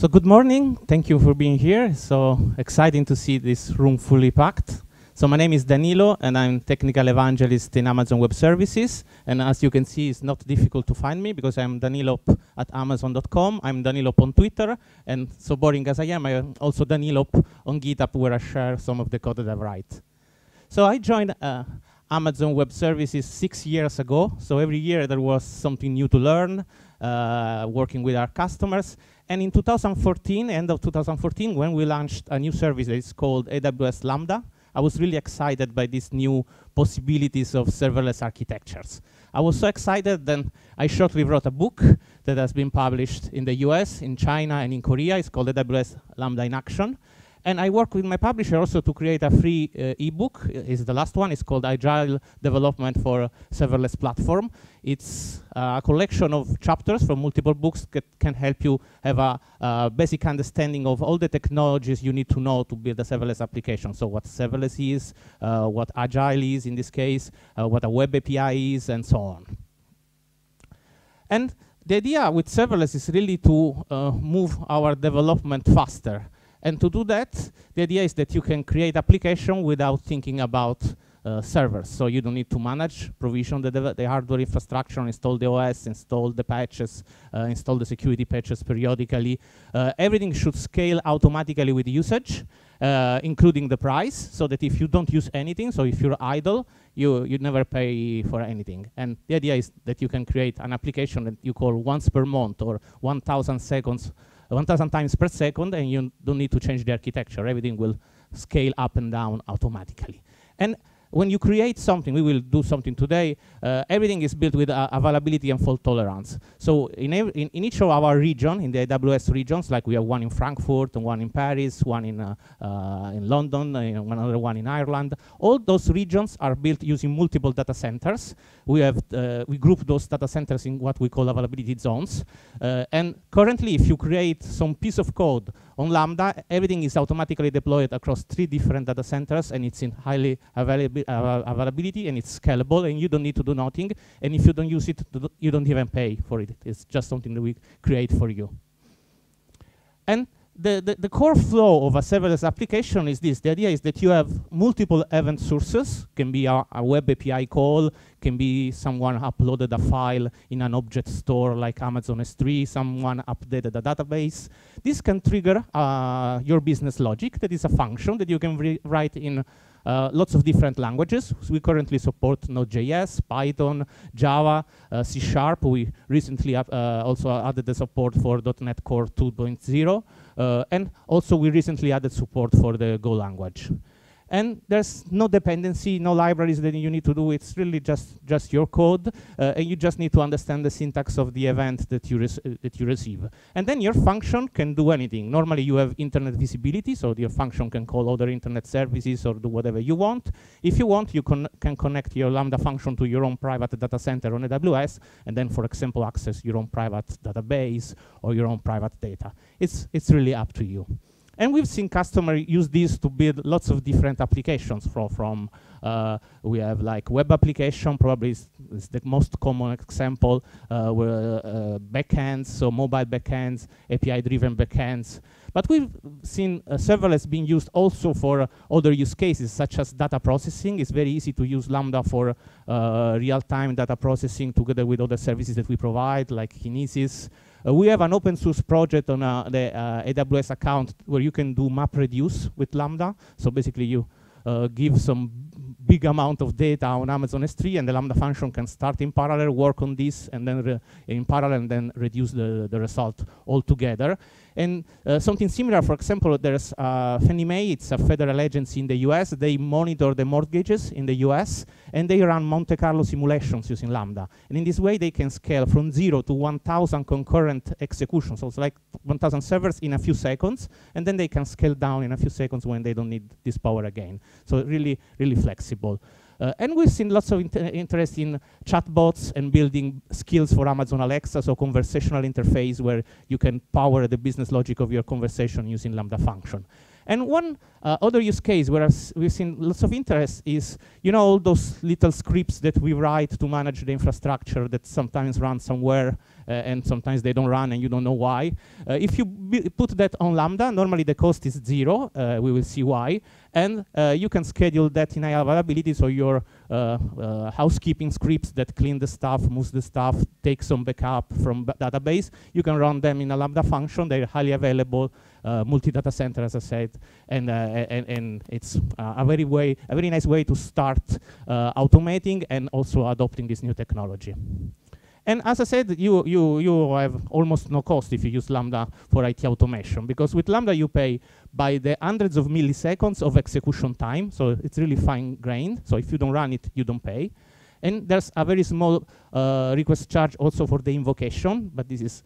So good morning. Thank you for being here. So exciting to see this room fully packed. So my name is Danilo, and I'm technical evangelist in Amazon Web Services. And as you can see, it's not difficult to find me because I'm Danilo at Amazon.com. I'm Danilo on Twitter, and so boring as I am also Danilo on GitHub, where I share some of the code that I write. So I joined Amazon Web Services 6 years ago. So every year there was something new to learn, working with our customers. And in 2014, end of 2014, when we launched a new service that is called AWS Lambda, I was really excited by these new possibilities of serverless architectures. I was so excited that I shortly wrote a book that has been published in the US, in China, and in Korea. It's called AWS Lambda in Action. And I work with my publisher also to create a free ebook. It's the last one. It's called Agile Development for a Serverless Platform. It's a collection of chapters from multiple books that can help you have a basic understanding of all the technologies you need to know to build a serverless application. So what serverless is, what Agile is in this case, what a web API is, and so on. And the idea with serverless is really to move our development faster. And to do that, the idea is that you can create application without thinking about servers. So you don't need to manage, provision the hardware infrastructure, install the OS, install the patches, install the security patches periodically. Everything should scale automatically with usage, including the price, so that if you don't use anything, so if you're idle, you never pay for anything. And the idea is that you can create an application that you call once per month or 1,000 times per second, and you don't need to change the architecture. Everything will scale up and down automatically. And when you create something, we will do something today, everything is built with availability and fault tolerance. So in each of our region, in the AWS regions, like we have one in Frankfurt, and one in Paris, one in London, another one in Ireland, all those regions are built using multiple data centers. We group those data centers in what we call availability zones. And currently, if you create some piece of code on Lambda, everything is automatically deployed across 3 different data centers, and it's in highly availability, and it's scalable, and you don't need to do nothing. And if you don't use it, you don't even pay for it. It's just something that we create for you. And the core flow of a serverless application is this. The idea is that you have multiple event sources. Can be a web API call, can be someone uploaded a file in an object store like Amazon S3, someone updated a database. This can trigger your business logic. That is a function that you can write in lots of different languages. So we currently support Node.js, Python, Java, C#. We recently also added the support for .NET Core 2.0. And also we recently added support for the Go language. And there's no dependency, no libraries that you need to do. It's really just your code, and you just need to understand the syntax of the event that you receive. And then your function can do anything. Normally, you have internet visibility, so your function can call other internet services or do whatever you want. If you want, you can connect your Lambda function to your own private data center on AWS, and then, for example, access your own private database or your own private data. It's really up to you. And we've seen customers use this to build lots of different applications. We have like web application, probably is the most common example, backends, so mobile backends, API-driven backends. But we've seen serverless being used also for other use cases, such as data processing. It's very easy to use Lambda for real-time data processing together with other services that we provide, like Kinesis. We have an open source project on the AWS account where you can do MapReduce with Lambda. So basically you give some big amount of data on Amazon S3, and the Lambda function can start in parallel, work on this, and then in parallel, and then reduce the result altogether. And something similar, for example, there's Fannie Mae. It's a federal agency in the US. They monitor the mortgages in the US, and they run Monte Carlo simulations using Lambda. And in this way, they can scale from 0 to 1,000 concurrent executions. So it's like 1,000 servers in a few seconds, and then they can scale down in a few seconds when they don't need this power again. So really, really flexible. And we've seen lots of interest in chatbots and building skills for Amazon Alexa, so conversational interface where you can power the business logic of your conversation using Lambda function. And one other use case where we've seen lots of interest is, all those little scripts that we write to manage the infrastructure that sometimes run somewhere and sometimes they don't run and you don't know why. If you put that on Lambda, normally the cost is 0. We will see why. And you can schedule that in high availability, so your housekeeping scripts that clean the stuff, moves the stuff, take some backup from database, you can run them in a Lambda function. They're highly available, multi-data center, as I said, and it's a very nice way to start automating and also adopting this new technology. And as I said, you have almost no cost if you use Lambda for IT automation, because with Lambda you pay by the hundreds of milliseconds of execution time, so it's really fine-grained. So if you don't run it, you don't pay. And there's a very small request charge also for the invocation, but this is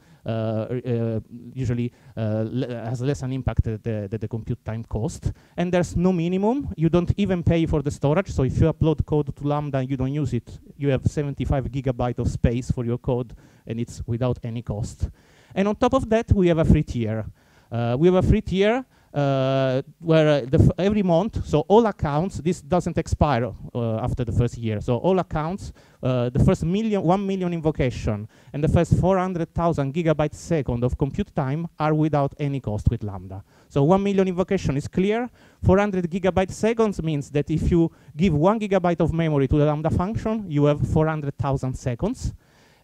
usually has less an impact than the compute time cost. And there's no minimum. You don't even pay for the storage. So if you upload code to Lambda and you don't use it, you have 75 GB of space for your code, and it's without any cost. And on top of that, we have a free tier. We have a free tier where every month, so all accounts, this doesn't expire after the first year. So all accounts, the first 1 million invocation and the first 400,000 gigabytes second of compute time are without any cost with Lambda. So 1 million invocation is clear. 400 gigabytes seconds means that if you give 1 gigabyte of memory to the Lambda function, you have 400,000 seconds.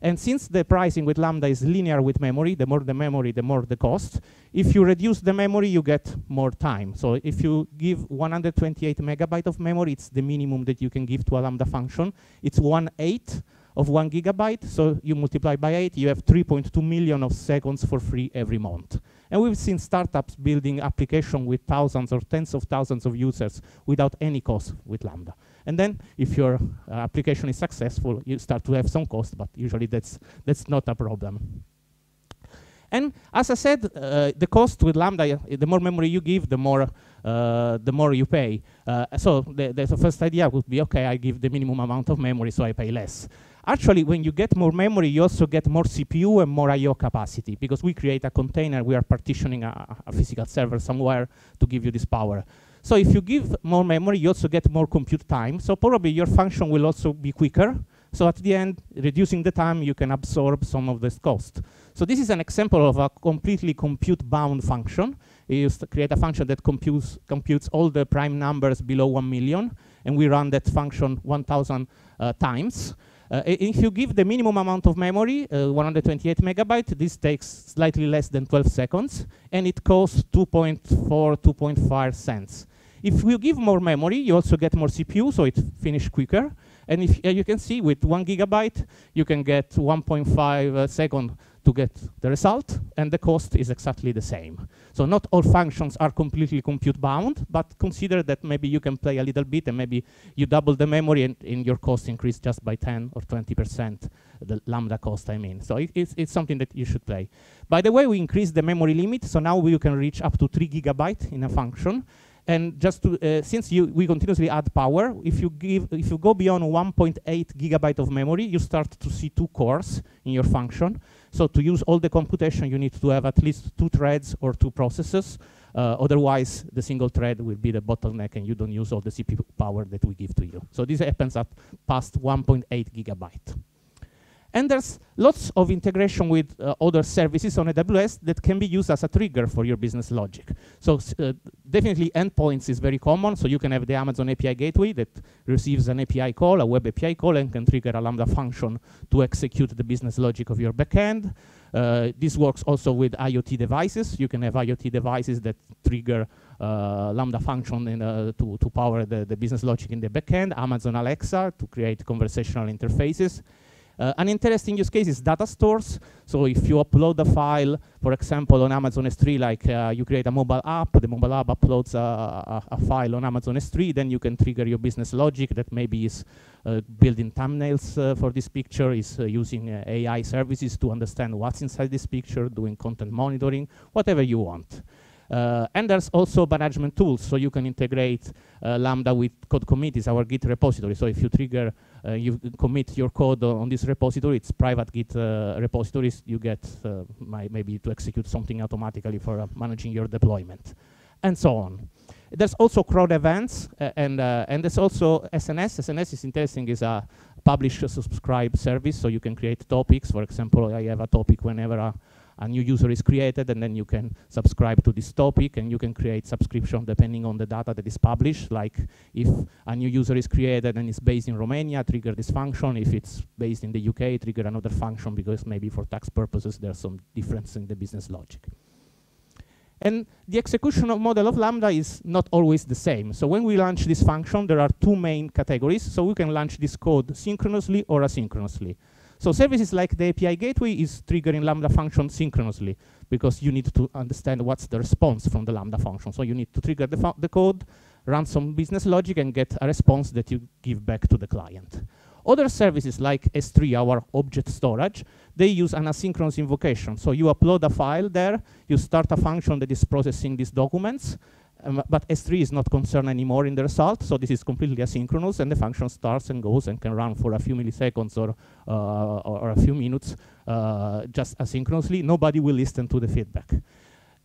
And since the pricing with Lambda is linear with memory, the more the memory, the more the cost. If you reduce the memory, you get more time. So if you give 128 megabyte of memory, it's the minimum that you can give to a Lambda function. It's 1/8 of 1 gigabyte. So you multiply by 8, you have 3.2 million of seconds for free every month. And we've seen startups building applications with thousands or tens of thousands of users without any cost with Lambda. And then if your application is successful, you start to have some cost, but usually that's not a problem. And as I said, the cost with Lambda, the more memory you give, the more you pay. So the first idea would be, okay, I give the minimum amount of memory, so I pay less. Actually, when you get more memory, you also get more CPU and more I/O capacity, because we create a container, we are partitioning a physical server somewhere to give you this power. So if you give more memory, you also get more compute time. So probably your function will also be quicker. So at the end, reducing the time, you can absorb some of this cost. So this is an example of a completely compute-bound function. You create a function that computes all the prime numbers below 1 million, and we run that function 1,000 times. If you give the minimum amount of memory, 128 megabytes, this takes slightly less than 12 seconds, and it costs 2.4, 2.5 cents. If you give more memory, you also get more CPU, so it finishes quicker. And if you can see, with 1 gigabyte, you can get 1.5 seconds to get the result, and the cost is exactly the same. So not all functions are completely compute-bound, but consider that maybe you can play a little bit, and maybe you double the memory, and your cost increase just by 10 or 20%, the Lambda cost, I mean. So it's something that you should play. By the way, we increased the memory limit, so now you can reach up to 3 gigabytes in a function. And just to, since we continuously add power, if you go beyond 1.8 gigabyte of memory, you start to see 2 cores in your function. So to use all the computation, you need to have at least 2 threads or 2 processes. Otherwise, the single thread will be the bottleneck, and you don't use all the CPU power that we give to you. So this happens at past 1.8 gigabyte. And there's lots of integration with other services on AWS that can be used as a trigger for your business logic. So definitely endpoints is very common. So you can have the Amazon API gateway that receives an API call, a web API call, and can trigger a Lambda function to execute the business logic of your backend. This works also with IoT devices. You can have IoT devices that trigger Lambda function to power the business logic in the backend. Amazon Alexa to create conversational interfaces. An interesting use case is data stores. So if you upload a file, for example, on Amazon S3, like you create a mobile app, the mobile app uploads a file on Amazon S3, then you can trigger your business logic that maybe is building thumbnails for this picture, is using AI services to understand what's inside this picture, doing content monitoring, whatever you want. And there's also management tools, so you can integrate Lambda with code committees, our Git repository. So if you trigger, you commit your code on this repository, it's private Git repositories, you get maybe to execute something automatically for managing your deployment, and so on. There's also crowd events, and there's also SNS. SNS is interesting, is a publish a subscribe service, so you can create topics. For example, I have a topic whenever a new user is created, and then you can subscribe to this topic, and you can create subscription depending on the data that is published. Like if a new user is created and is based in Romania, trigger this function. If it's based in the UK, trigger another function, because maybe for tax purposes there's some difference in the business logic. And the execution model of Lambda is not always the same. So when we launch this function, there are two main categories. So we can launch this code synchronously or asynchronously. So services like the API gateway is triggering Lambda function synchronously, because you need to understand what's the response from the Lambda function. So you need to trigger the code, run some business logic, and get a response that you give back to the client. Other services like S3, our object storage, they use an asynchronous invocation. So you upload a file there, you start a function that is processing these documents, but S3 is not concerned anymore in the result, so this is completely asynchronous, and the function starts and goes and can run for a few milliseconds or a few minutes just asynchronously. Nobody will listen to the feedback.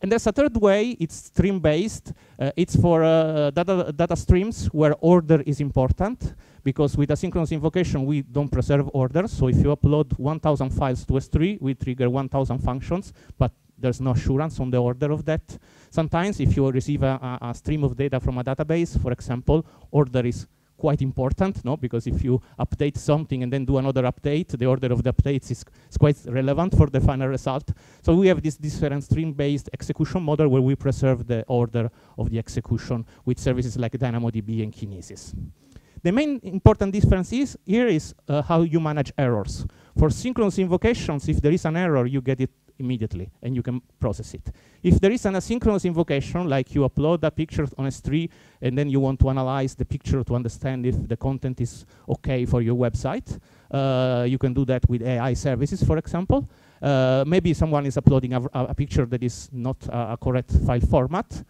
And there's a third way, it's stream-based. It's for data streams where order is important, because with asynchronous invocation, we don't preserve orders. So if you upload 1,000 files to S3, we trigger 1,000 functions, but there's no assurance on the order of that. Sometimes if you receive a stream of data from a database, for example, order is quite important, no? Because if you update something and then do another update, the order of the updates is quite relevant for the final result. So we have this different stream-based execution model where we preserve the order of the execution with services like DynamoDB and Kinesis. The main important difference here is how you manage errors. For synchronous invocations, if there is an error, you get it immediately, and you can process it. If there is an asynchronous invocation, like you upload a picture on S3, and then you want to analyze the picture to understand if the content is okay for your website, you can do that with AI services, for example. Maybe someone is uploading a picture that is not a correct file format.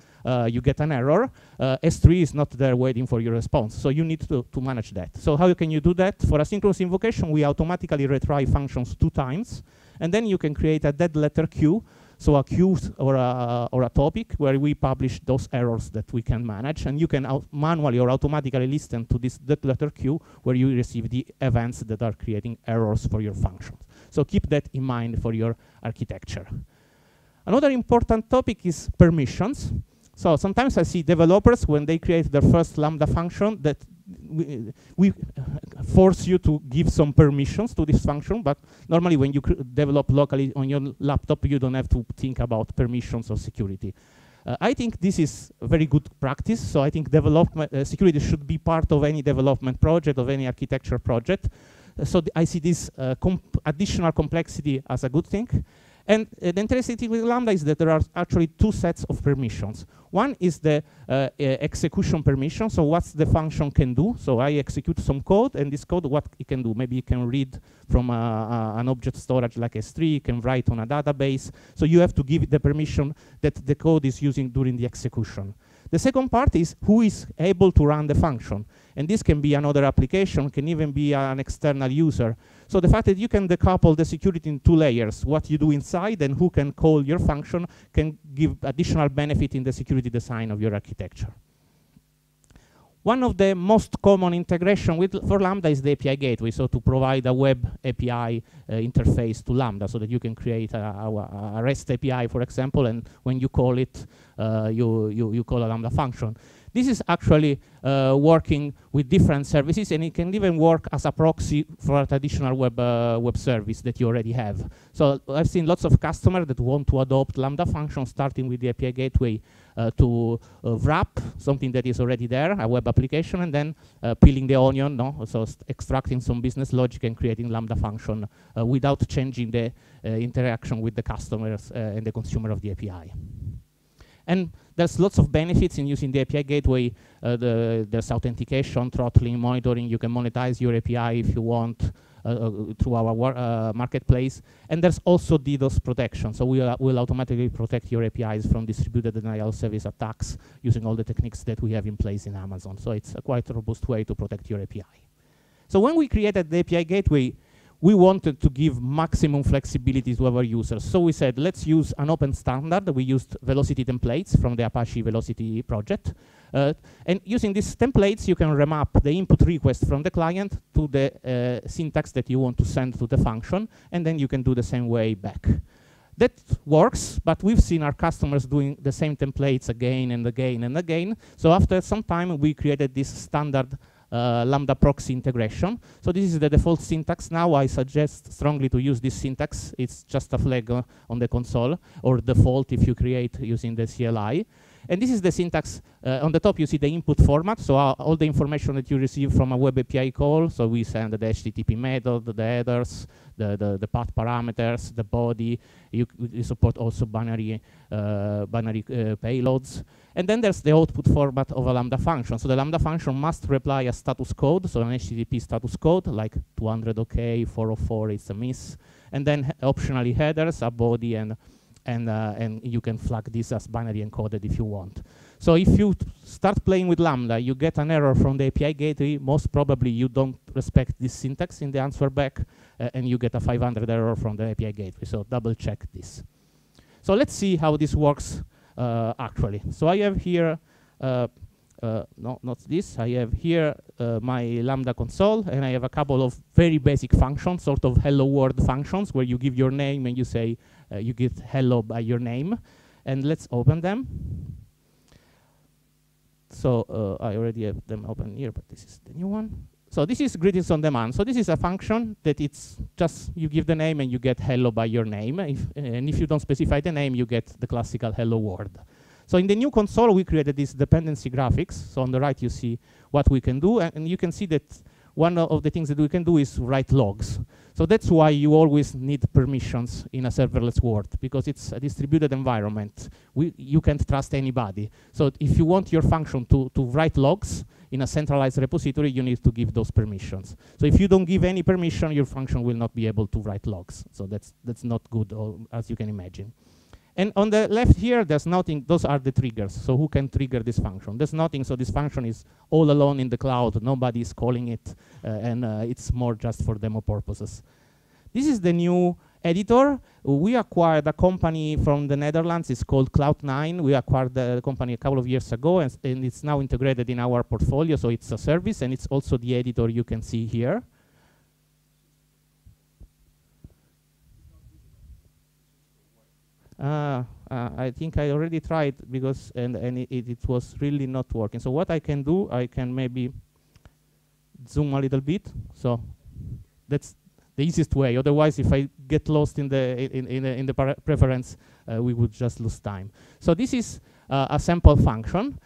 You get an error. S3 is not there waiting for your response, so you need to manage that. So how can you do that? For asynchronous invocation, we automatically retry functions 2 times, and then you can create a dead letter queue, so a queue or a topic where we publish those errors that we can manage, and you can manually or automatically listen to this dead letter queue where you receive the events that are creating errors for your functions. So keep that in mind for your architecture. Another important topic is permissions. So sometimes I see developers, when they create their first Lambda function, that we force you to give some permissions to this function, but normally when you develop locally on your laptop, you don't have to think about permissions or security. I think this is a very good practice, so I think development security should be part of any development project, of any architecture project. So I see this additional complexity as a good thing. And the interesting thing with Lambda is that there are actually 2 sets of permissions. One is the execution permission, so what the function can do. So I execute some code, and this code, what it can do. Maybe it can read from an object storage like S3, it can write on a database. So you have to give it the permission that the code is using during the execution. The second part is who is able to run the function. And this can be another application, can even be an external user. So the fact that you can decouple the security in 2 layers, what you do inside and who can call your function, can give additional benefit in the security design of your architecture. One of the most common integration for Lambda is the API gateway, so to provide a web API interface to Lambda so that you can create a REST API, for example, and when you call it, you call a Lambda function. This is actually working with different services, and it can even work as a proxy for a traditional web service that you already have. So I've seen lots of customers that want to adopt Lambda functions, starting with the API gateway to wrap something that is already there, a web application, and then peeling the onion, so extracting some business logic and creating Lambda function without changing the interaction with the customers and the consumer of the API. And there's lots of benefits in using the API gateway. There's authentication, throttling, monitoring. You can monetize your API if you want through our marketplace. And there's also DDoS protection. So we'll automatically protect your APIs from distributed denial service attacks using all the techniques that we have in place in Amazon. So it's a quite robust way to protect your API. So when we created the API gateway, we wanted to give maximum flexibility to our users. So we said, let's use an open standard. We used velocity templates from the Apache Velocity project. And using these templates, you can remap the input request from the client to the syntax that you want to send to the function, and then you can do the same way back. That works, but we've seen our customers doing the same templates again and again and again. So after some time, we created this standard Lambda Proxy integration. So this is the default syntax. Now I suggest strongly to use this syntax. It's just a flag on the console, or default if you create using the CLI. And this is the syntax. On the top, you see the input format. So all the information that you receive from a web API call. So we send the HTTP method, the headers, the path parameters, the body. You support also binary payloads. And then there's the output format of a Lambda function. So the Lambda function must reply a status code, so an HTTP status code, like 200 OK, 404 is a miss. And then optionally headers, a body, and you can flag this as binary encoded if you want. So if you start playing with Lambda, you get an error from the API gateway. Most probably you don't respect this syntax in the answer back, and you get a 500 error from the API gateway. So double check this. So let's see how this works actually. So I have here, no, not this. I have here my Lambda console, and I have a couple of very basic functions, sort of hello world functions, where you give your name and you say, you get hello by your name. And let's open them. So I already have them open here, but this is the new one. So this is greetings on demand. So this is a function that it's just, you give the name and you get hello by your name. And if you don't specify the name, you get the classical hello world. So in the new console, we created this dependency graphics. So on the right, you see what we can do. And you can see that one of the things that we can do is write logs. So that's why you always need permissions in a serverless world, because it's a distributed environment. You can't trust anybody. So if you want your function to write logs in a centralized repository, you need to give those permissions. So if you don't give any permission, your function will not be able to write logs. So that's not good, as you can imagine. And on the left here, there's nothing. Those are the triggers. So who can trigger this function? There's nothing. So this function is all alone in the cloud. Nobody is calling it. And it's more just for demo purposes. This is the new editor. We acquired a company from the Netherlands. It's called Cloud9. We acquired the company a couple of years ago. And it's now integrated in our portfolio. So it's a service. And it's also the editor you can see here. I think I already tried because it was really not working. So what I can do, I can maybe zoom a little bit. So that's the easiest way. Otherwise, if I get lost in the preference, we would just lose time. So this is a sample function.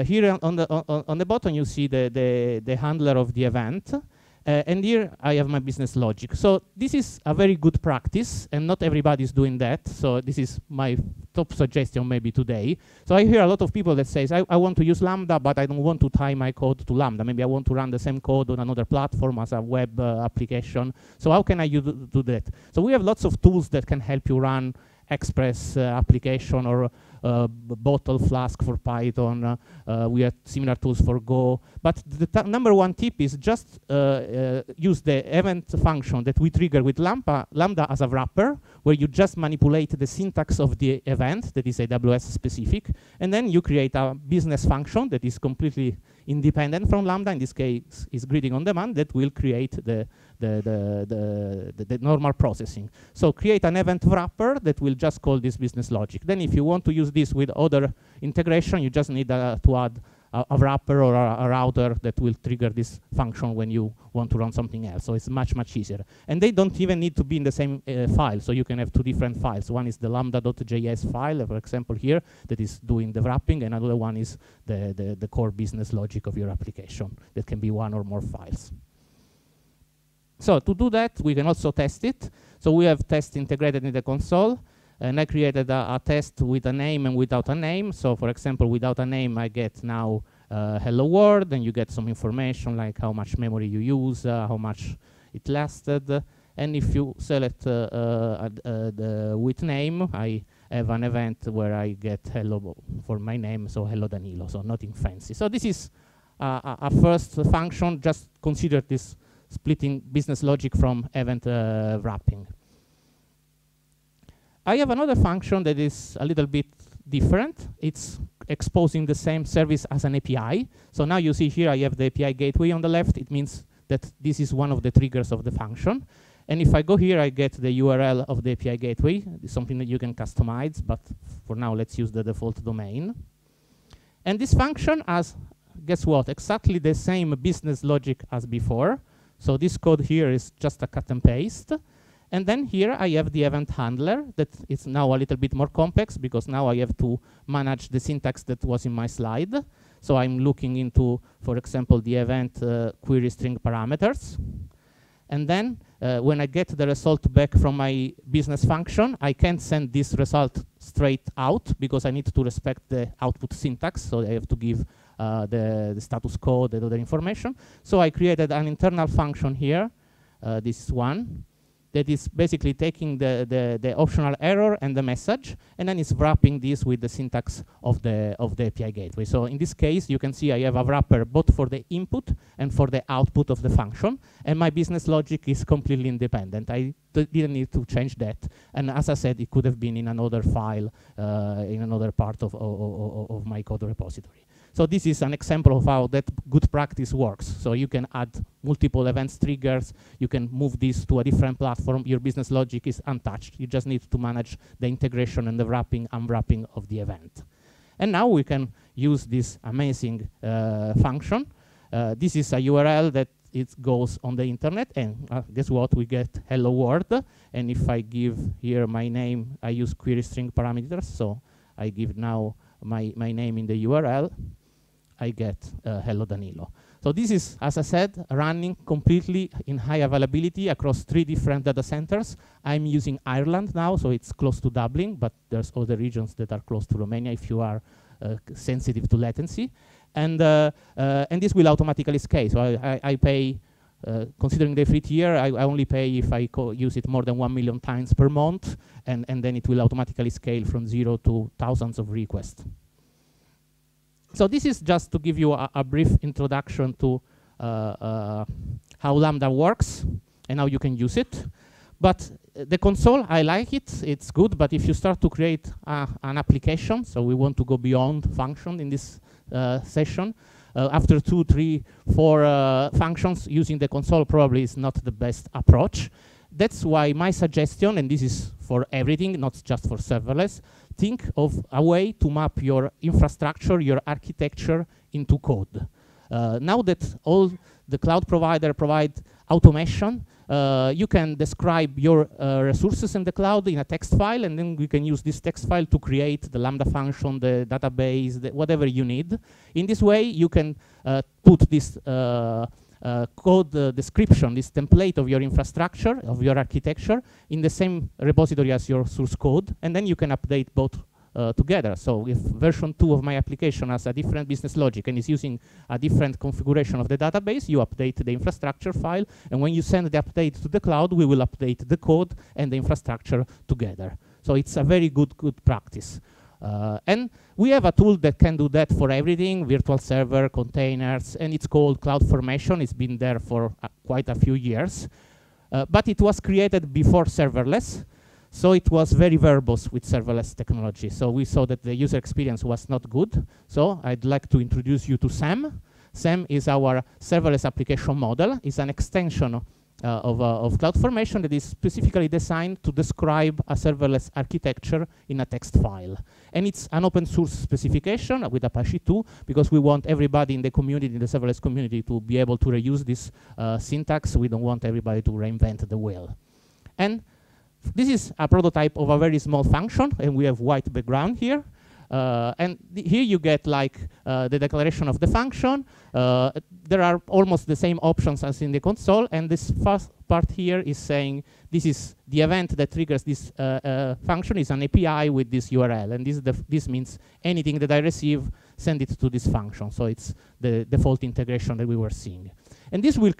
Here on the bottom, you see the handler of the event. And here I have my business logic. So this is a very good practice, and not everybody is doing that. So this is my top suggestion maybe today. So I hear a lot of people that says, I want to use Lambda, but I don't want to tie my code to Lambda. Maybe I want to run the same code on another platform as a web application. So how can I do that? So we have lots of tools that can help you run Express application or bottle flask for Python. We have similar tools for Go. But the number one tip is just use the event function that we trigger with Lambda as a wrapper, where you just manipulate the syntax of the event that is AWS specific. And then you create a business function that is completely independent from Lambda. In this case, is greeting on demand, that will create the normal processing. So create an event wrapper that will just call this business logic. Then if you want to use this with other integration, you just need to add a wrapper or a router that will trigger this function when you want to run something else. So it's much, much easier. And they don't even need to be in the same file. So you can have two different files. One is the lambda.js file, for example, here, that is doing the wrapping. And another one is the core business logic of your application. That can be one or more files. So to do that, we can also test it. So we have tests integrated in the console. And I created a test with a name and without a name. So for example, without a name, I get now hello world, and you get some information like how much memory you use, how much it lasted. And if you select with name, I have an event where I get hello for my name, so hello Danilo, so nothing fancy. So this is a first function. Just consider this splitting business logic from event wrapping. I have another function that is a little bit different. It's exposing the same service as an API. So now you see here I have the API gateway on the left. It means that this is one of the triggers of the function. And if I go here, I get the URL of the API gateway. It's something that you can customize, but for now, let's use the default domain. And this function has, guess what, exactly the same business logic as before. So this code here is just a cut and paste. And then here I have the event handler that is now a little bit more complex because now I have to manage the syntax that was in my slide. So I'm looking into, for example, the event query string parameters. And then when I get the result back from my business function, I can't send this result straight out because I need to respect the output syntax. So I have to give the status code and other information. So I created an internal function here, this one, that is basically taking the optional error and the message, and then it's wrapping this with the syntax of the API gateway. So in this case, you can see I have a wrapper both for the input and for the output of the function, and my business logic is completely independent. I didn't need to change that. And as I said, it could have been in another file, in another part of my code repository. So this is an example of how that good practice works. So you can add multiple events triggers. You can move this to a different platform. Your business logic is untouched. You just need to manage the integration and the wrapping, unwrapping of the event. And now we can use this amazing function. This is a URL that it goes on the internet. And guess what? We get hello world. And if I give here my name, I use query string parameters. So I give now my name in the URL. I get hello Danilo. So this is, as I said, running completely in high availability across 3 different data centers. I'm using Ireland now, so it's close to Dublin, but there's other regions that are close to Romania if you are sensitive to latency. And this will automatically scale. So I pay, considering the free tier, I only pay if I use it more than 1 million times per month, and then it will automatically scale from 0 to thousands of requests. So this is just to give you a brief introduction to how Lambda works and how you can use it. But the console, I like it, it's good, but if you start to create an application, so we want to go beyond function in this session, after 2, 3, 4 functions, using the console probably is not the best approach. That's why my suggestion, and this is for everything, not just for serverless, think of a way to map your infrastructure, your architecture into code. Now that all the cloud provider provide automation, you can describe your resources in the cloud in a text file, and then we can use this text file to create the Lambda function, the database, whatever you need. In this way, you can put this code description, this template of your infrastructure, of your architecture, in the same repository as your source code, and then you can update both together. So if version 2 of my application has a different business logic and is using a different configuration of the database, you update the infrastructure file, and when you send the update to the cloud, we will update the code and the infrastructure together. So it's a very good practice. And we have a tool that can do that for everything, virtual server, containers, and it's called CloudFormation. It's been there for quite a few years. But it was created before serverless, so it was very verbose with serverless technology. So we saw that the user experience was not good. So I'd like to introduce you to SAM. SAM is our serverless application model. It's an extension of CloudFormation that is specifically designed to describe a serverless architecture in a text file. And it's an open source specification with Apache 2, because we want everybody in the community, in the serverless community, to be able to reuse this syntax. We don't want everybody to reinvent the wheel. And this is a prototype of a very small function, and we have white background here. And here you get like the declaration of the function. There are almost the same options as in the console, and this first part here is saying this is the event that triggers this function is an API with this URL, and this means anything that I receive, send it to this function. So it's the default integration that we were seeing. And this will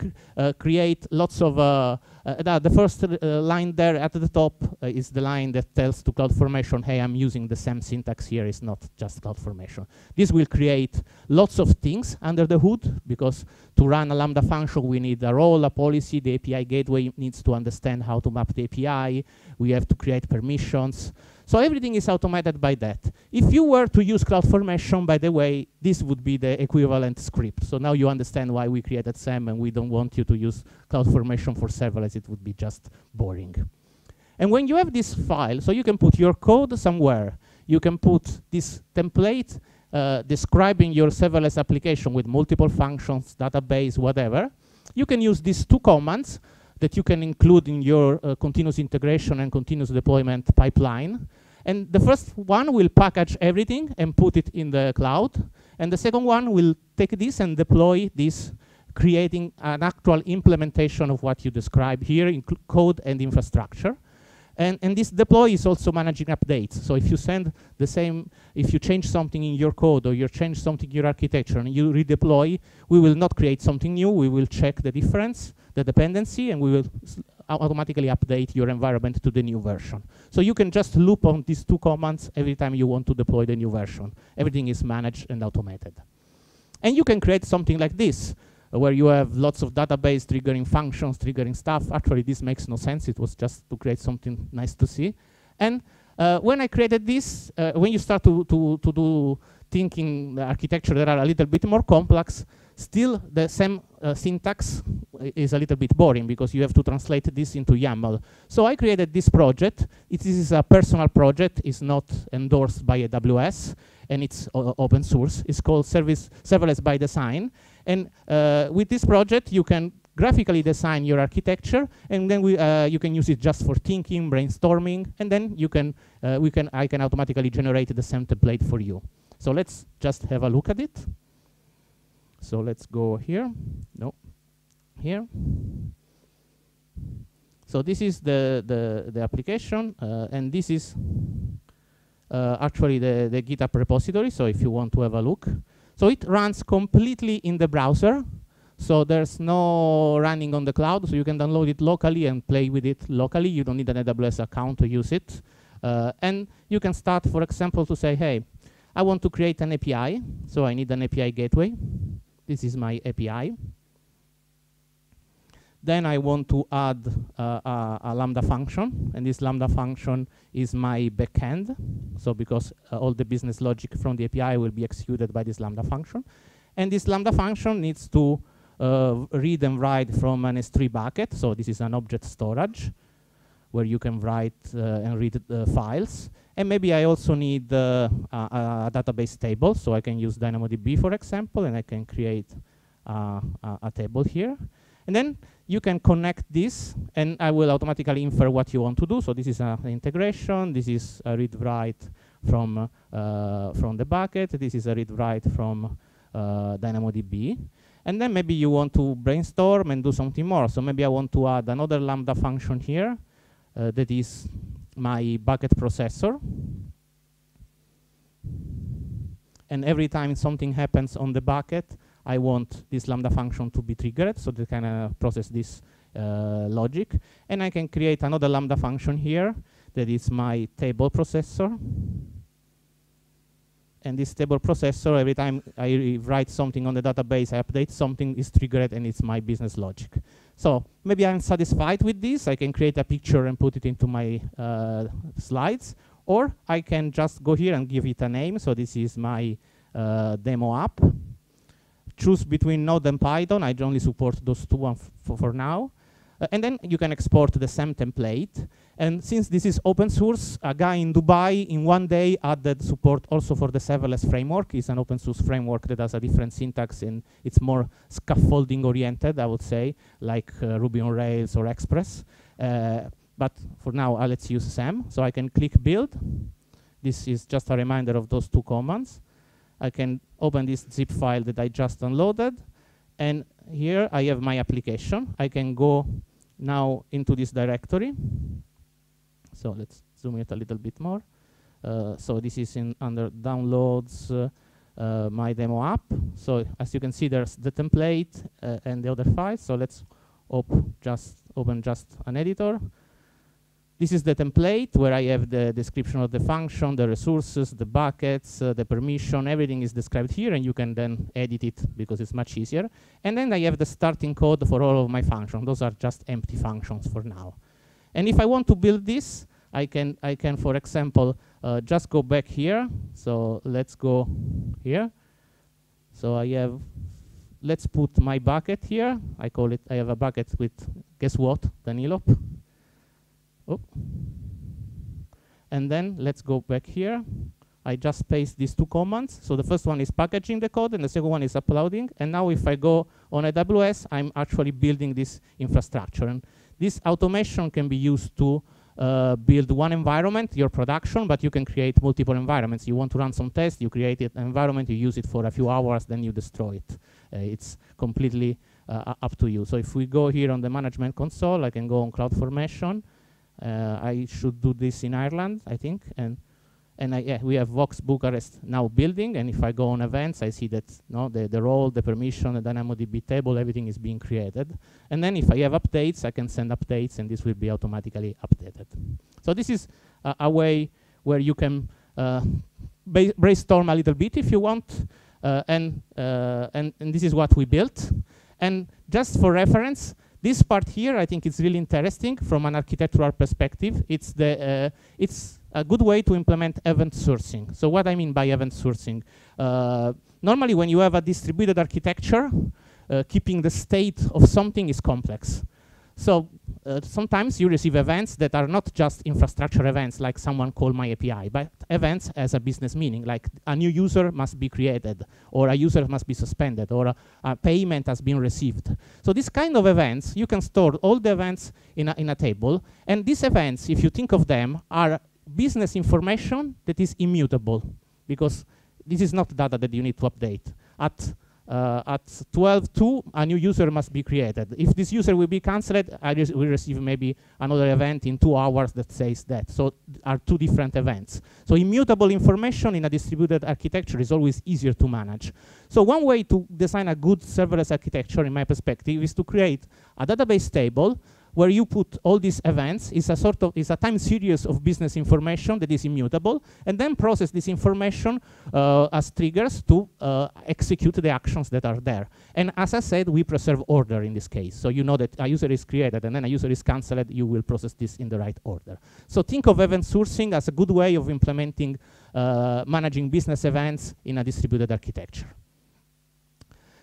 create lots of, the first line there at the top is the line that tells to CloudFormation, hey, I'm using the same syntax here, it's not just CloudFormation. This will create lots of things under the hood, because to run a Lambda function, we need a role, a policy, the API gateway needs to understand how to map the API, we have to create permissions. So everything is automated by that. If you were to use CloudFormation, by the way, this would be the equivalent script. So now you understand why we created SAM, and we don't want you to use CloudFormation for serverless. It would be just boring. And when you have this file, so you can put your code somewhere. You can put this template describing your serverless application with multiple functions, database, whatever. You can use these two commands that you can include in your continuous integration and continuous deployment pipeline. And the first one will package everything and put it in the cloud. And the second one will take this and deploy this, creating an actual implementation of what you describe here in code and infrastructure. And this deploy is also managing updates. So if you send the same, if you change something in your code or you change something in your architecture and you redeploy, we will not create something new. We will check the difference, the dependency, and we will automatically update your environment to the new version. So you can just loop on these two commands every time you want to deploy the new version. Everything is managed and automated. And you can create something like this, where you have lots of database triggering functions, triggering stuff. Actually, this makes no sense. It was just to create something nice to see. And when I created this, when you start to do thinking the architecture that are a little bit more complex, still the same syntax is a little bit boring, because you have to translate this into YAML. So I created this project. This is a personal project. It's not endorsed by AWS, and it's open source. It's called Serverless by Design. And with this project, you can graphically design your architecture, and then you can use it just for thinking, brainstorming, and then you can, I can automatically generate the same template for you. So let's just have a look at it. So let's go here. No, here. So this is the application, and this is actually the GitHub repository. So if you want to have a look. So it runs completely in the browser. So there's no running on the cloud. So you can download it locally and play with it locally. You don't need an AWS account to use it. And you can start, for example, to say, hey, I want to create an API. So I need an API gateway. This is my API. Then I want to add a Lambda function, and this Lambda function is my backend. So because all the business logic from the API will be executed by this Lambda function. And this Lambda function needs to read and write from an S3 bucket. So this is an object storage where you can write and read files. And maybe I also need a database table. So I can use DynamoDB, for example, and I can create a table here. And then you can connect this, and I will automatically infer what you want to do. So this is an integration. This is a read-write from the bucket. This is a read-write from DynamoDB. And then maybe you want to brainstorm and do something more. So maybe I want to add another Lambda function here that is my bucket processor. And every time something happens on the bucket, I want this Lambda function to be triggered, so they can process this logic. And I can create another Lambda function here that is my table processor. And this table processor, every time I write something on the database, I update something, is triggered, and it's my business logic. So maybe I'm satisfied with this. I can create a picture and put it into my slides. Or I can just go here and give it a name. So this is my demo app. Choose between Node and Python. I only support those two for now. And then you can export the same template. And since this is open source, a guy in Dubai in one day added support also for the serverless framework. It's an open source framework that has a different syntax, and it's more scaffolding oriented, I would say, like Ruby on Rails or Express. But for now, let's use SAM. So I can click build. This is just a reminder of those two commands. I can open this zip file that I just downloaded. And here I have my application. I can go now into this directory. So let's zoom it a little bit more. So this is under downloads, my demo app. So as you can see, there's the template and the other files. So let's open just an editor. This is the template where I have the description of the function, the resources, the buckets, the permission, everything is described here, and you can then edit it because it's much easier. And then I have the starting code for all of my functions. Those are just empty functions for now. And if I want to build this, I can, for example, just go back here. So let's go here. So I have, let's put my bucket here. I have a bucket with, guess what, Danilo? Oh. And then let's go back here. I just paste these two commands. So the first one is packaging the code, and the second one is uploading. And now if I go on AWS, I'm actually building this infrastructure. And this automation can be used to build one environment, your production, but you can create multiple environments. You want to run some tests, you create an environment, you use it for a few hours, then you destroy it. It's completely up to you. So if we go here on the management console, I can go on CloudFormation. I should do this in Ireland, I think, and we have Vox Bucharest now building, and if I go on events, I see that the role, the permission, the DynamoDB table, everything is being created. And then if I have updates, I can send updates, and this will be automatically updated. So this is a way where you can brainstorm a little bit if you want, and this is what we built. And just for reference, this part here, I think it's really interesting from an architectural perspective. It's a good way to implement event sourcing. So what I mean by event sourcing, normally when you have a distributed architecture, keeping the state of something is complex. So sometimes you receive events that are not just infrastructure events, like someone called my API, but events as a business meaning, like a new user must be created, or a user must be suspended, or a payment has been received. So this kind of events, you can store all the events in a table, and these events, if you think of them, are business information that is immutable, because this is not data that you need to update. At 12:02, a new user must be created. If this user will be cancelled, I will receive maybe another event in 2 hours that says that. So are two different events. So immutable information in a distributed architecture is always easier to manage. So one way to design a good serverless architecture, in my perspective, is to create a database table where you put all these events. Is a time series of business information that is immutable, and then process this information as triggers to execute the actions that are there. And as I said, we preserve order in this case. So you know that a user is created and then a user is cancelled, you will process this in the right order. So think of event sourcing as a good way of implementing, managing business events in a distributed architecture.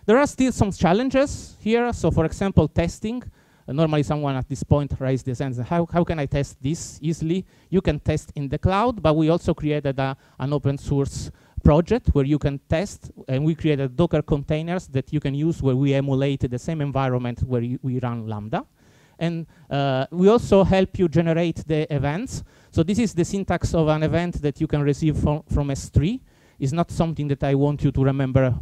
There are still some challenges here. So for example, testing. Normally someone at this point raised their hands, how can I test this easily? You can test in the cloud, but we also created an open source project where you can test, and we created Docker containers that you can use where we emulate the same environment where we run Lambda. And we also help you generate the events. So this is the syntax of an event that you can receive from S3. It's not something that I want you to remember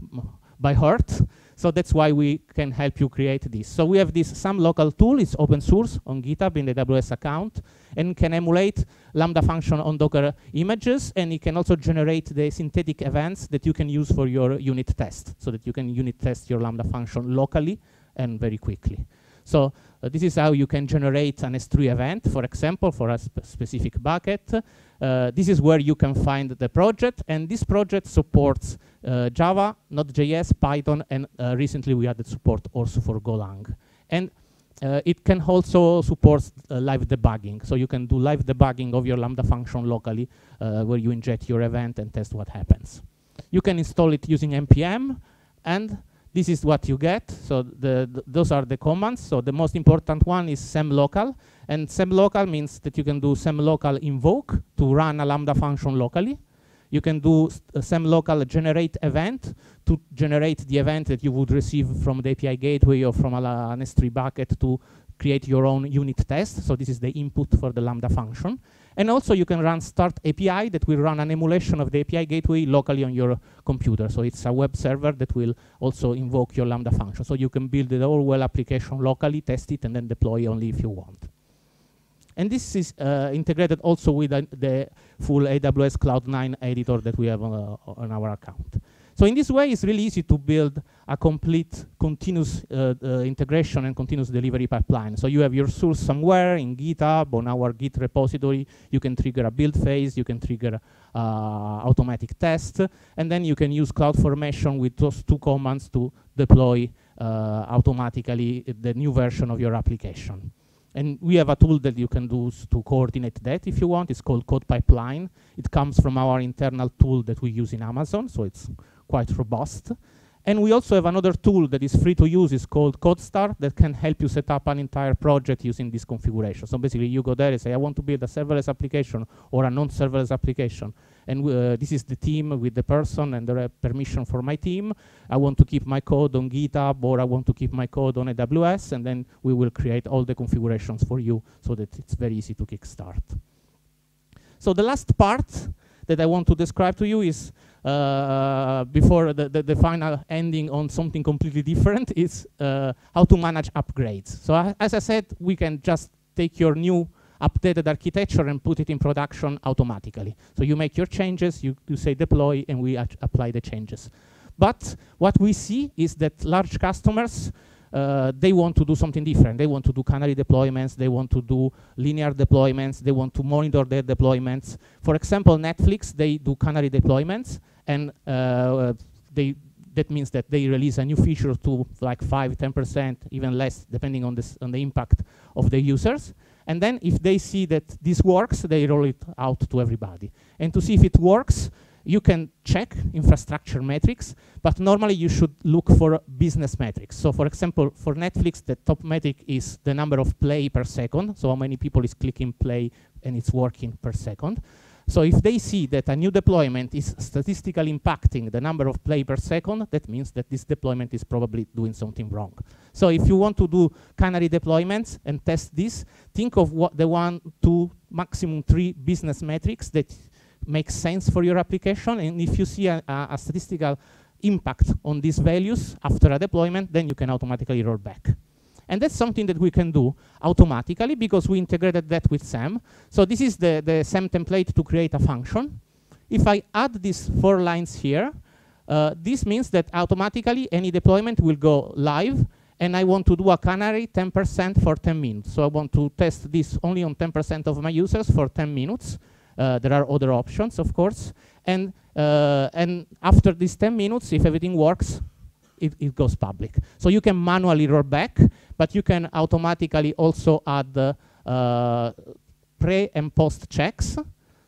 by heart. So that's why we can help you create this. So we have this some local tool, it's open source on GitHub in the AWS account, and can emulate Lambda function on Docker images, and it can also generate the synthetic events that you can use for your unit test, so that you can unit test your Lambda function locally and very quickly. So this is how you can generate an S3 event, for example, for a specific bucket. This is where you can find the project, and this project supports Java, Node.js, Python, and recently we added support also for Golang. And it can also support live debugging. So you can do live debugging of your Lambda function locally, where you inject your event and test what happens. You can install it using npm, and this is what you get. So those are the commands. So the most important one is semlocal. And semlocal means that you can do semlocal invoke to run a Lambda function locally. You can do semlocal generate event to generate the event that you would receive from the API gateway or from an S3 bucket to create your own unit test. So this is the input for the Lambda function. And also you can run start API that will run an emulation of the API gateway locally on your computer. So it's a web server that will also invoke your Lambda function. So you can build the whole well application locally, test it, and then deploy only if you want. And this is integrated also with the full AWS Cloud9 editor that we have on our account. So in this way, it's really easy to build a complete continuous integration and continuous delivery pipeline. So you have your source somewhere in GitHub, on our Git repository. You can trigger a build phase. You can trigger automatic test. And then you can use CloudFormation with those 2 commands to deploy automatically the new version of your application. And we have a tool that you can use to coordinate that if you want. It's called Code Pipeline. It comes from our internal tool that we use in Amazon, so it's quite robust. And we also have another tool that is free to use. It's called CodeStar that can help you set up an entire project using this configuration. So basically, you go there and say, I want to build a serverless application or a non-serverless application. And this is the team with the person and the permission for my team. I want to keep my code on GitHub, or I want to keep my code on AWS. And then we will create all the configurations for you so that it's very easy to kickstart. So the last part that I want to describe to you is before the final ending on something completely different is how to manage upgrades. So as I said, we can just take your new updated architecture and put it in production automatically. So you make your changes, you say deploy, and we apply the changes. But what we see is that large customers, they want to do something different. They want to do canary deployments. They want to do linear deployments. They want to monitor their deployments. For example, Netflix, they do canary deployments, and that means that they release a new feature to like 5, 10%, even less, depending on the impact of the users. And then if they see that this works, they roll it out to everybody. And to see if it works, you can check infrastructure metrics, but normally you should look for business metrics. So for example, for Netflix, the top metric is the number of play per second. So how many people is clicking play and it's working per second. So if they see that a new deployment is statistically impacting the number of play per second, that means that this deployment is probably doing something wrong. So if you want to do canary deployments and test this, think of what the 1, 2, maximum 3 business metrics that make sense for your application. And if you see a statistical impact on these values after a deployment, then you can automatically roll back. And that's something that we can do automatically because we integrated that with SAM. So this is the SAM template to create a function. If I add these 4 lines here, this means that automatically any deployment will go live, and I want to do a canary 10% for 10 minutes. So I want to test this only on 10% of my users for 10 minutes. There are other options, of course. And after these 10 minutes, if everything works, it goes public. So you can manually roll back, but you can automatically also add pre and post checks.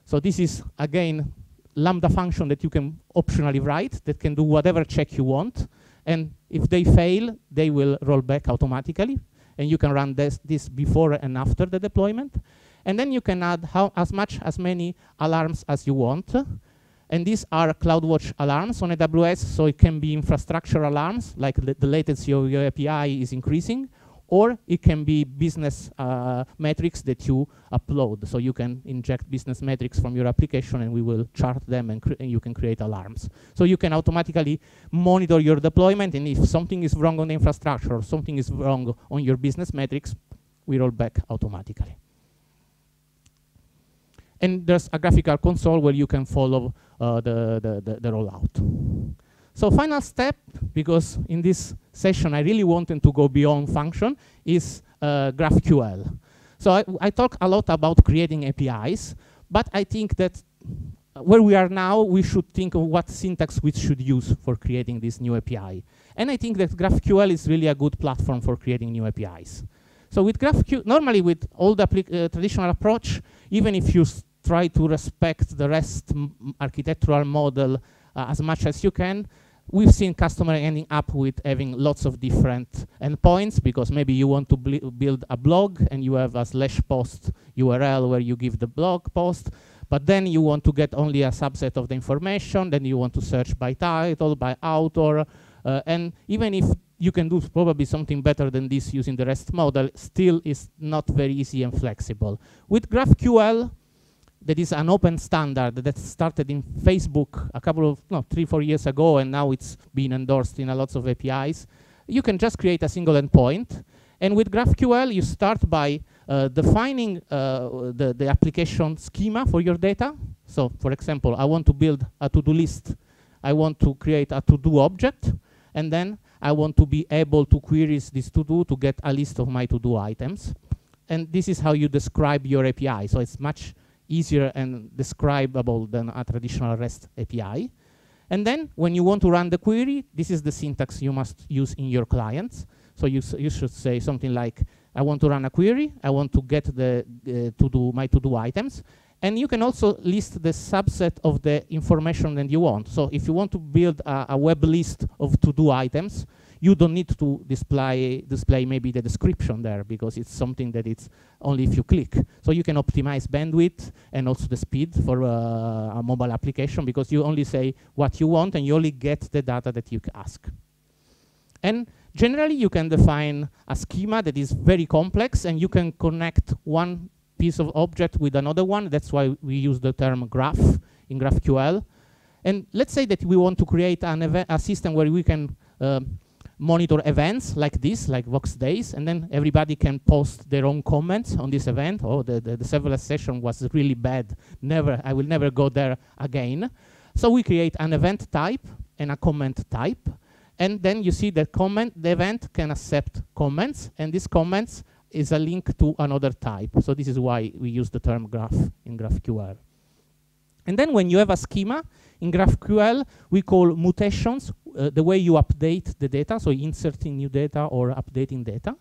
So this is, again, Lambda function that you can optionally write that can do whatever check you want. And if they fail, they will roll back automatically. And you can run this before and after the deployment. And then you can add as many alarms as you want. And these are CloudWatch alarms on AWS, so it can be infrastructure alarms, like the latency of your API is increasing, or it can be business metrics that you upload. So you can inject business metrics from your application, and we will chart them, and you can create alarms. So you can automatically monitor your deployment, and if something is wrong on the infrastructure or something is wrong on your business metrics, we roll back automatically. And there's a graphical console where you can follow the rollout. So final step, because in this session I really wanted to go beyond function, is GraphQL. So I talk a lot about creating APIs, but I think that where we are now, we should think of what syntax we should use for creating this new API. And I think that GraphQL is really a good platform for creating new APIs. So with GraphQL, normally with all the traditional approach, even if you try to respect the REST architectural model as much as you can, we've seen customers ending up with having lots of different endpoints, because maybe you want to build a blog and you have a /post URL where you give the blog post, but then you want to get only a subset of the information, then you want to search by title, by author, and even if you can do probably something better than this using the REST model, still is not very easy and flexible. With GraphQL, that is an open standard that started in Facebook a couple of, 3-4 years ago, and now it's been endorsed in a lots of APIs. You can just create a single endpoint. And with GraphQL, you start by defining the application schema for your data. So for example, I want to build a to-do list I want to create a to-do object, and then I want to be able to query this to-do to get a list of my to-do items. And this is how you describe your API. So it's much easier and describable than a traditional REST API. And then when you want to run the query, this is the syntax you must use in your clients. So you should say something like, I want to run a query, I want to get the my to-do items. And you can also list the subset of the information that you want. So if you want to build a web list of to-do items, you don't need to display maybe the description there, because it's something that it's only if you click. So you can optimize bandwidth and also the speed for a mobile application, because you only say what you want and you only get the data that you ask. And generally, you can define a schema that is very complex, and you can connect one piece of object with another one. That's why we use the term graph in GraphQL. And let's say that we want to create a system where we can monitor events like this, like Vox Days, and then everybody can post their own comments on this event. Oh, the serverless session was really bad. I will never go there again. So we create an event type and a comment type. And then you see that the event can accept comments, and these comments is a link to another type. So this is why we use the term graph in GraphQL. And then when you have a schema, in GraphQL, we call mutations the way you update the data, so inserting new data or updating data.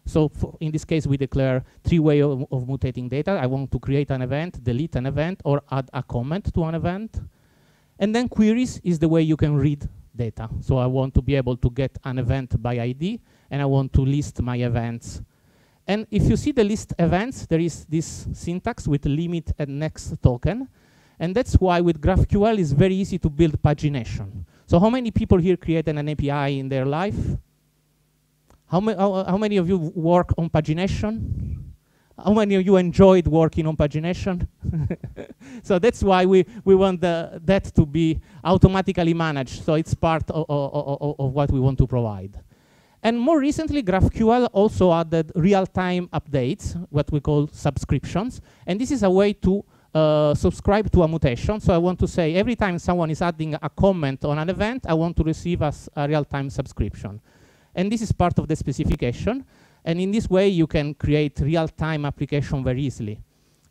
So in this case, we declare 3 ways of mutating data. I want to create an event, delete an event, or add a comment to an event. And then queries is the way you can read data. So I want to be able to get an event by ID, and I want to list my events. And if you see the list events, there is this syntax with limit and next token. And that's why with GraphQL it's very easy to build pagination. So how many people here created an API in their life? How many of you work on pagination? How many of you enjoyed working on pagination? So that's why we want that to be automatically managed. So it's part of what we want to provide. And more recently, GraphQL also added real-time updates, what we call subscriptions. And this is a way to subscribe to a mutation. So I want to say every time someone is adding a comment on an event, I want to receive a real-time subscription. And this is part of the specification. And in this way, you can create real-time application very easily.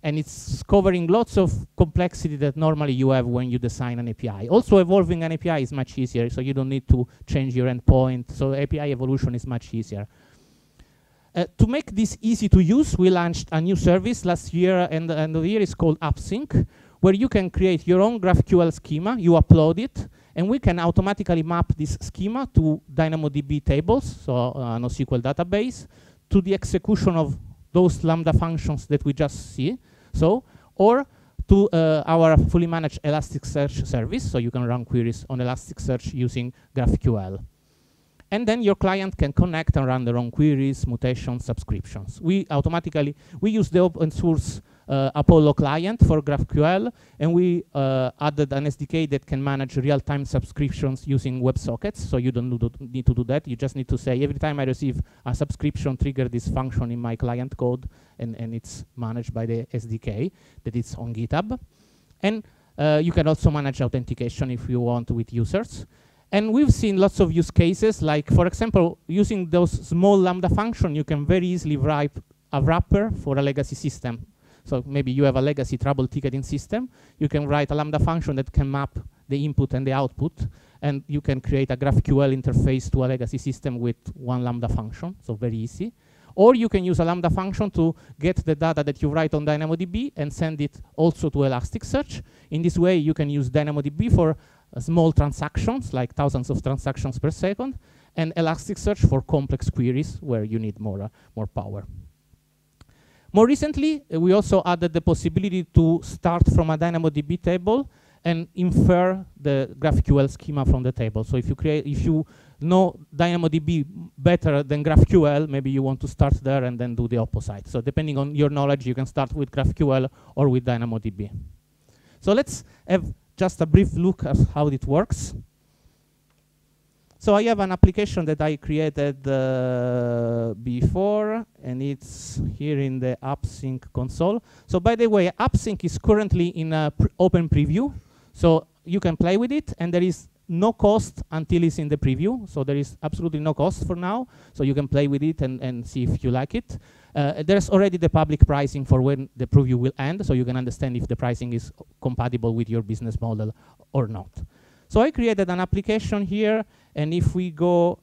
And it's covering lots of complexity that normally you have when you design an API. Also, evolving an API is much easier, so you don't need to change your endpoint. So API evolution is much easier. To make this easy to use, we launched a new service last year, and the end of the year is called Upsync, where you can create your own GraphQL schema, you upload it, and we can automatically map this schema to DynamoDB tables, so a NoSQL database, to the execution of those Lambda functions that we just see, or to our fully managed Elasticsearch service, so you can run queries on Elasticsearch using GraphQL. And then your client can connect and run their own queries, mutations, subscriptions. We use the open source Apollo client for GraphQL, and we added an SDK that can manage real-time subscriptions using WebSockets, so you don't need to do that. You just need to say, every time I receive a subscription, trigger this function in my client code, and it's managed by the SDK that is on GitHub. And you can also manage authentication if you want with users. And we've seen lots of use cases, like, for example, using those small Lambda function, you can very easily write a wrapper for a legacy system. So maybe you have a legacy trouble ticketing system. You can write a Lambda function that can map the input and the output, and you can create a GraphQL interface to a legacy system with one Lambda function, so very easy. Or you can use a Lambda function to get the data that you write on DynamoDB and send it also to Elasticsearch. In this way, you can use DynamoDB for small transactions, like thousands of transactions per second, and Elasticsearch for complex queries where you need more power. More recently, we also added the possibility to start from a DynamoDB table and infer the GraphQL schema from the table. So if you know DynamoDB better than GraphQL, maybe you want to start there and then do the opposite. So depending on your knowledge, you can start with GraphQL or with DynamoDB. So let's have just a brief look at how it works. So I have an application that I created before, and it's here in the Upsync console. So by the way, Upsync is currently in open preview. So you can play with it, and there is no cost until it's in the preview. So there is absolutely no cost for now. So you can play with it and see if you like it. There's already the public pricing for when the preview will end, so you can understand if the pricing is compatible with your business model or not. So I created an application here, and if we go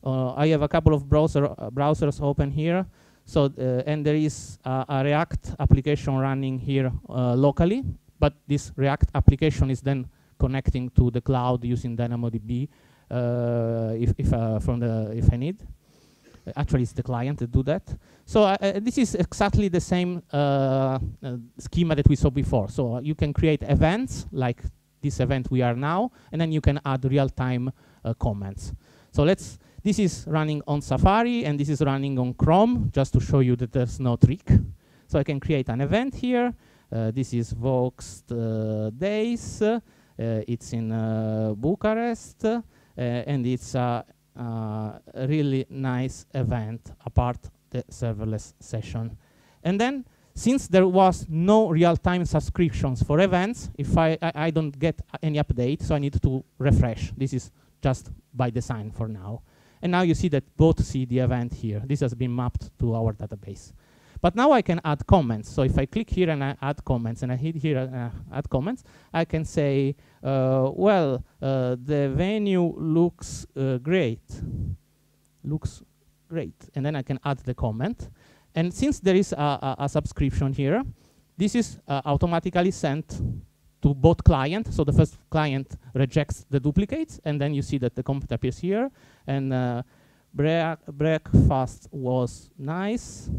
I have a couple of browsers open here. So and there is a React application running here locally, but this React application is then connecting to the cloud using DynamoDB if I need. Actually, it's the client that do that. So this is exactly the same schema that we saw before. So you can create events like this event we are now, and then you can add real-time comments. So this is running on Safari, and this is running on Chrome, just to show you that there's no trick. So I can create an event here. This is Vox Days. It's in Bucharest, and it's a really nice event apart the serverless session. And then, since there was no real-time subscriptions for events, if I don't get any update, so I need to refresh. This is just by design for now. And now you see that both see the event here. This has been mapped to our database. But now I can add comments. So if I click here and I add comments, and I hit here add comments, I can say, well, the venue looks great. Looks great. And then I can add the comment. And since there is a subscription here, this is automatically sent to both clients. So the first client rejects the duplicates, and then you see that the comment appears here. And breakfast was nice.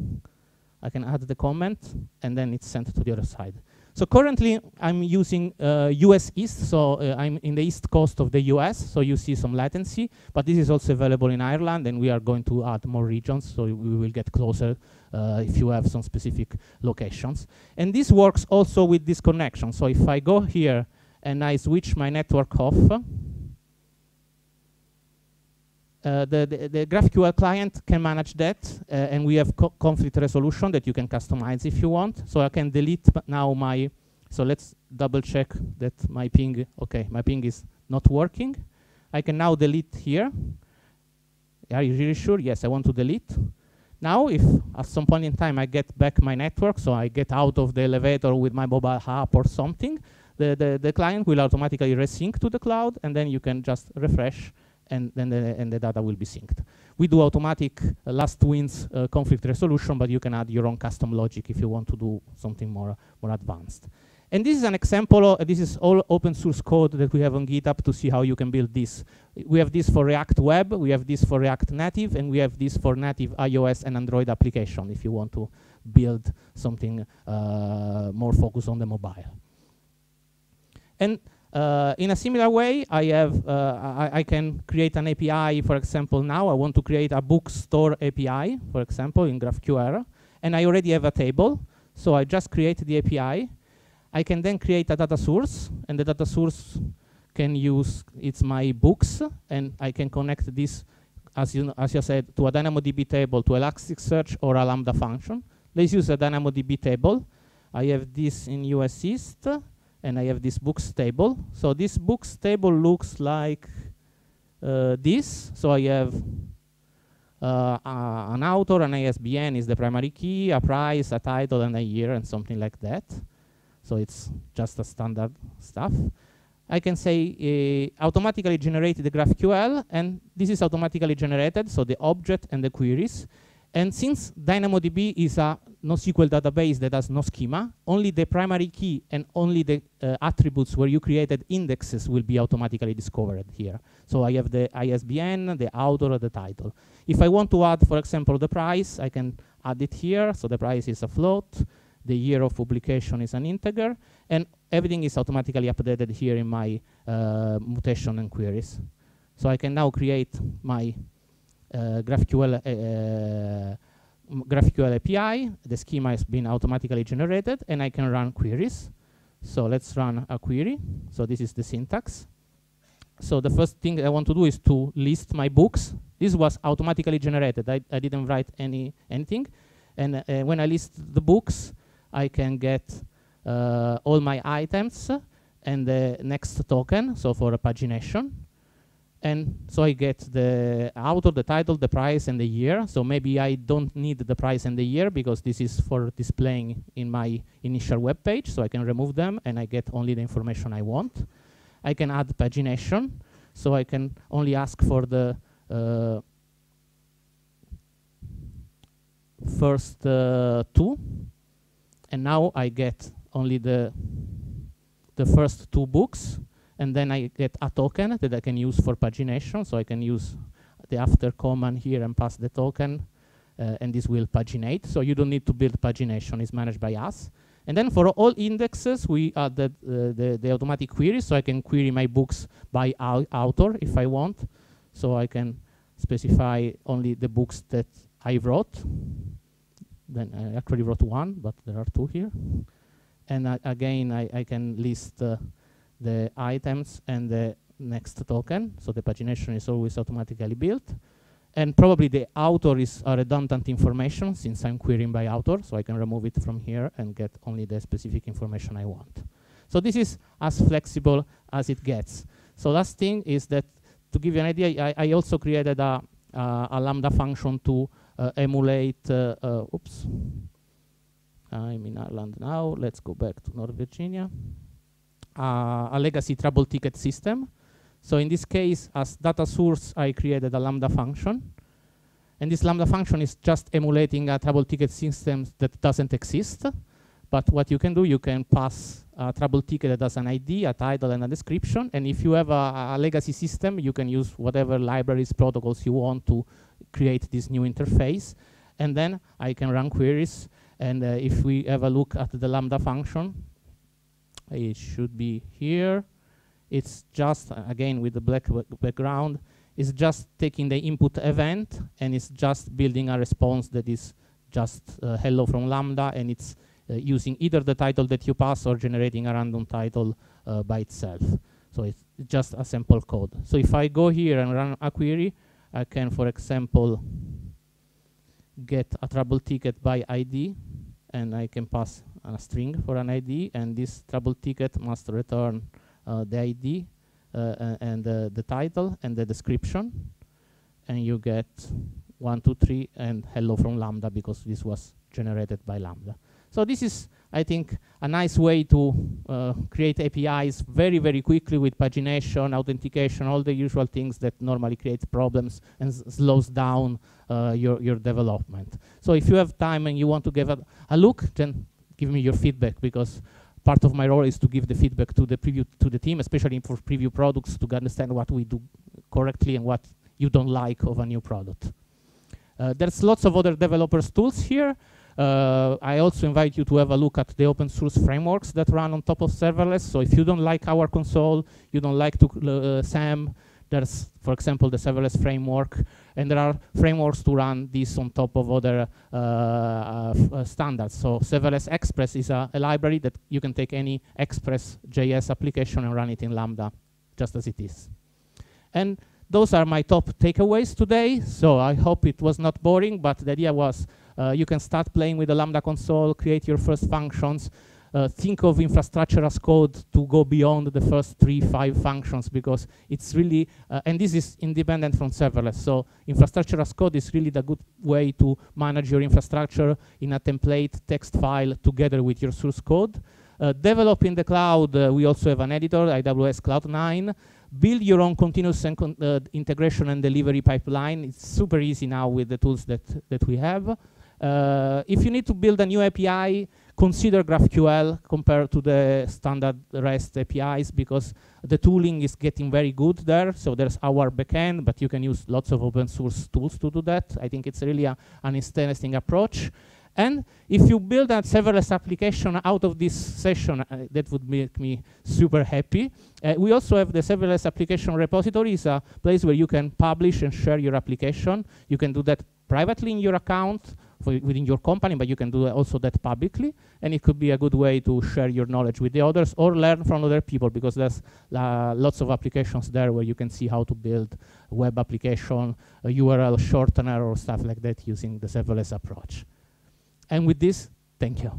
I can add the comment, and then it's sent to the other side. So currently, I'm using US East, so I'm in the east coast of the US, so you see some latency, but this is also available in Ireland, and we are going to add more regions, so we will get closer if you have some specific locations. And this works also with this connection. So if I go here and I switch my network off, the GraphQL client can manage that, and we have conflict resolution that you can customize if you want. So I can delete now so let's double check that my ping, okay, my ping is not working. I can now delete here. Are you really sure? Yes, I want to delete. Now, if at some point in time I get back my network, so I get out of the elevator with my mobile app or something, the client will automatically resync to the cloud, and then you can just refresh, and then the data will be synced. We do automatic last wins conflict resolution, but you can add your own custom logic if you want to do something more advanced. And this is an example, this is all open source code that we have on GitHub to see how you can build this. We have this for React Web, we have this for React Native, and we have this for native iOS and Android application if you want to build something more focused on the mobile. And in a similar way, I can create an API. For example, now I want to create a bookstore API, for example, in GraphQL, and I already have a table. So I just create the API. I can then create a data source, and the data source can use, it's my books, and I can connect this, as you said, to a DynamoDB table, to Elasticsearch, or a Lambda function. Let's use a DynamoDB table. I have this in US East, and I have this books table. So this books table looks like this. So I have an author, an ISBN is the primary key, a price, a title, and a year, and something like that. So it's just a standard stuff. I can say automatically generate the GraphQL, and this is automatically generated, so the object and the queries. And since DynamoDB is a NoSQL database that has no schema, only the primary key and only the attributes where you created indexes will be automatically discovered here. So I have the ISBN, the author, the title. If I want to add, for example, the price, I can add it here. So the price is a float. The year of publication is an integer, and everything is automatically updated here in my mutation and queries. So I can now create my GraphQL API. The schema has been automatically generated, and I can run queries. So let's run a query. So this is the syntax. So the first thing I want to do is to list my books. This was automatically generated. I didn't write anything. And when I list the books, I can get all my items, and the next token, so for a pagination. And so I get the author, the title, the price, and the year. So maybe I don't need the price and the year because this is for displaying in my initial web page, so I can remove them and I get only the information I want. I can add pagination, so I can only ask for the first two, and now I get only the first two books. And then I get a token that I can use for pagination. So I can use the after command here and pass the token, and this will paginate. So you don't need to build pagination, it's managed by us. And then for all indexes, we added the automatic query, so I can query my books by author if I want. So I can specify only the books that I wrote. Then I actually wrote one, but there are two here. And again, I can list the items and the next token. So the pagination is always automatically built. And probably the author is a redundant information since I'm querying by author, so I can remove it from here and get only the specific information I want. So this is as flexible as it gets. So last thing is that, to give you an idea, I also created a Lambda function to emulate, oops, I'm in Ireland now, let's go back to North Virginia. A legacy trouble ticket system. So in this case, as data source, I created a Lambda function. And this Lambda function is just emulating a trouble ticket system that doesn't exist. But what you can do, you can pass a trouble ticket that has an ID, a title, and a description. And if you have a legacy system, you can use whatever libraries, protocols you want to create this new interface. And then I can run queries. And if we have a look at the Lambda function, it should be here. It's just, again, with the black background, it's just taking the input event, and it's just building a response that is just hello from Lambda, and it's using either the title that you pass or generating a random title by itself. So it's just a sample code. So if I go here and run a query, I can, for example, get a trouble ticket by ID, and I can pass a string for an ID, and this trouble ticket must return the ID and the title and the description, and you get 1, 2, 3 and hello from Lambda because this was generated by Lambda. So this is, I think, a nice way to create APIs very, very quickly with pagination, authentication, all the usual things that normally create problems and slows down your development. So if you have time and you want to give a look, then give me your feedback, because part of my role is to give the feedback to the team, especially for preview products, to understand what we do correctly and what you don't like of a new product. There's lots of other developers tools here. I also invite you to have a look at the open source frameworks that run on top of serverless. So if you don't like our console, you don't like SAM, there's, for example, the serverless framework, and there are frameworks to run this on top of other standards. So Serverless Express is a library that you can take any Express.js application and run it in Lambda, just as it is. And those are my top takeaways today. So I hope it was not boring, but the idea was you can start playing with the Lambda console, create your first functions, think of infrastructure as code to go beyond the first 3, 5 functions, because it's really, and this is independent from serverless. So infrastructure as code is really the good way to manage your infrastructure in a template text file together with your source code. Develop in the cloud, we also have an editor, AWS Cloud9. Build your own continuous integration and delivery pipeline. It's super easy now with the tools that we have. If you need to build a new API, consider GraphQL compared to the standard REST APIs, because the tooling is getting very good there. So there's our backend, but you can use lots of open source tools to do that. I think it's really an interesting approach. And if you build a serverless application out of this session, that would make me super happy. We also have the serverless application repository. It's a place where you can publish and share your application. You can do that privately in your account within your company, but you can do also that publicly. And it could be a good way to share your knowledge with the others or learn from other people, because there's lots of applications there where you can see how to build a web application, a URL shortener or stuff like that using the serverless approach. And with this, thank you.